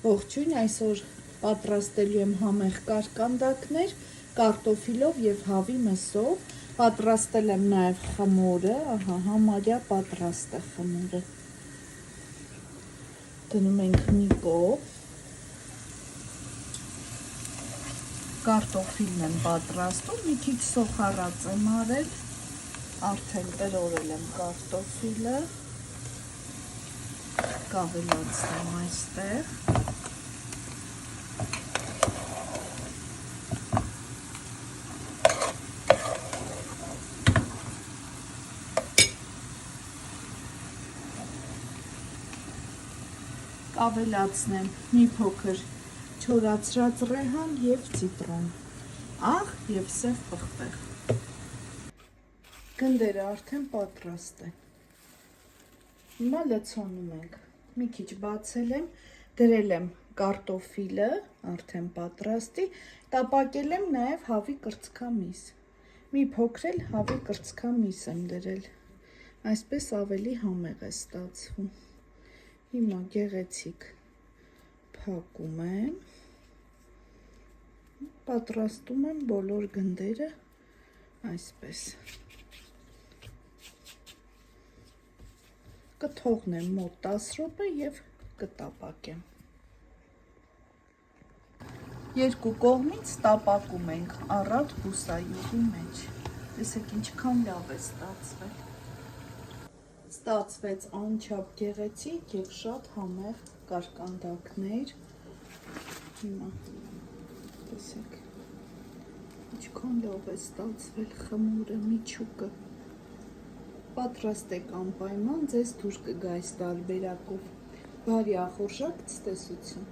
Ողջույն, այսօր պատրաստելու եմ համեղ կարկանդակներ կարտոֆիլով և հավի մսով։ Պատրաստել եմ նաև խմորը, համարյա պատրաստ է խմորը։ Դնում ենք մի կողմ։ Կարտոֆիլն եմ պատրաստում, մի քիչ սոխառած եմ արել, արդեն տրորել եմ կարտոֆիլը, կավելացնեմ այստեղ։ Կավելացնեմ մի փոքր չորացրած ռեհան և ցիտրոն, աղ և սև պղպեղ։ Գնդերը արդեն պատրաստ են։ Հիմա լցոնում ենք։ Մի քիչ բացել եմ, դրել եմ կարտոֆիլը, արդեն պատրաստի, տապակել եմ նաև հավի կրծքամիս։ Մի փոքր էլ հավի կրծքամիս եմ դրել, այսպես ավելի համեղ է ստացվում։ Հիմա գեղեցիկ փակում եմ, պատրաստում եմ բոլոր գնդերը այսպես։ Կթողնեմ մոտ 10 րոպե և կտապակեմ։ Երկու կողմից տապակում ենք առատ բուսայուղի մեջ։ Տեսեք ինչքան լավ է ստացվել։ Ստացվեց անչափ գեղեցիկ և շատ համեղ կարկանդակներ։ Հիմա տեսեք ինչքան լավ է ստացվել խմորը, միջուկը։ Պատրաստ եք անպայման, ձեզ դուր կգա այս տարբերակով։ Բարի ախորժակ, ցտեսություն։